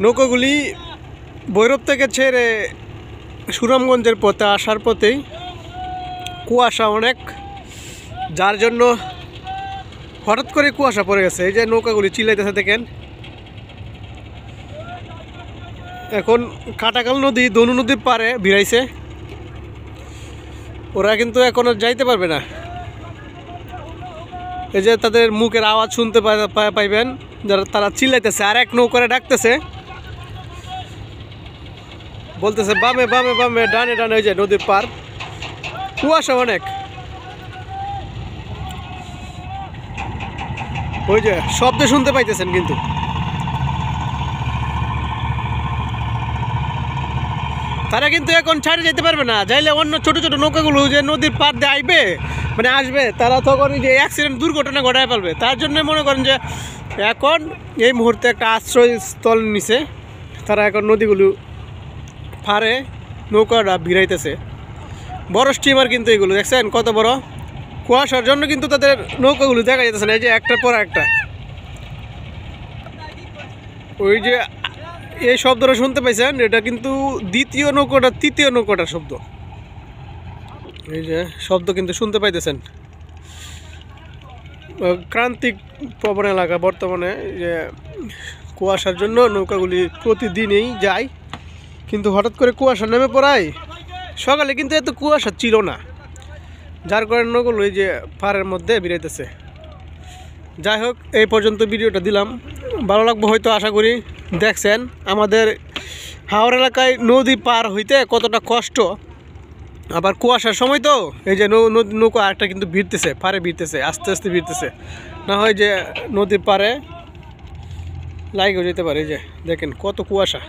নৌকাগুলি ভৈরব থেকে ছেড়ে সুনামগঞ্জের পথে আসার পথেই কুয়াশা অনেক, যার জন্য হঠাৎ করে কুয়াশা পড়ে গেছে। এই যে নৌকাগুলি চিল্লাইতেছে দেখেন। এখন কাটাকাল নদী দনু নদীর পারে ভিড়াইছে, ওরা কিন্তু এখন আর যাইতে পারবে না। এই যে তাদের মুখের আওয়াজ শুনতে পাইবেন, যারা তারা চিল্লাইতেছে আর এক নৌকারে ডাকতেছে, বলতেছে বামে বামে বামে ডানে ডানে। ওই যে নদীর পার, কুয়াশা অনেক। ওই যে শব্দ শুনতে পাইতেছেন, কিন্তু তারা কিন্তু এখন ছাড়ে যেতে পারবে না। যাইলে অন্য ছোট ছোট নৌকাগুলো যে নদীর পার দিয়ে আইবে মানে আসবে, তারা তখন যে অ্যাক্সিডেন্ট দুর্ঘটনা ঘটায় ফেলবে। তার জন্য মনে করেন যে এখন এই মুহূর্তে একটা আশ্রয়স্থল নিছে, তারা এখন নদীগুলো পারে নৌকাটা ভিড়াইতেছে। বড় স্টিমার কিন্তু এগুলো দেখছেন কত বড়। কুয়াশার জন্য কিন্তু তাদের নৌকাগুলো দেখা যেতেছে না, এই যে একটার পর একটা। ওই যে এই শব্দটা শুনতে পাইছেন, এটা কিন্তু দ্বিতীয় নৌকাটা তৃতীয় নৌকাটার শব্দ। এই যে শব্দ কিন্তু শুনতে পাইতেছেন। ক্রান্তিক প্রবণ এলাকা বর্তমানে, যে কুয়াশার জন্য নৌকাগুলি প্রতিদিনই যায়, কিন্তু হঠাৎ করে কুয়াশা নেমে পড়ায়। সকালে কিন্তু এত কুয়াশা ছিল না, যার কারণে নৌকাগুলো এই যে পাড়ের মধ্যে বেরোইতেছে। যাই হোক, এই পর্যন্ত ভিডিওটা দিলাম, ভালো লাগবে হয়তো আশা করি। দেখছেন আমাদের হাওড় এলাকায় নদী পার হইতে কতটা কষ্ট, আবার কুয়াশার সময় তো এই যে নৌকা আরেকটা কিন্তু ভিড়তেছে, পারে ভিড়তেছে, আস্তে আস্তে ভিড়তেছে, না হয় যে নদীর পারে লাইগও যেতে পারে। এই যে দেখেন কত কুয়াশা।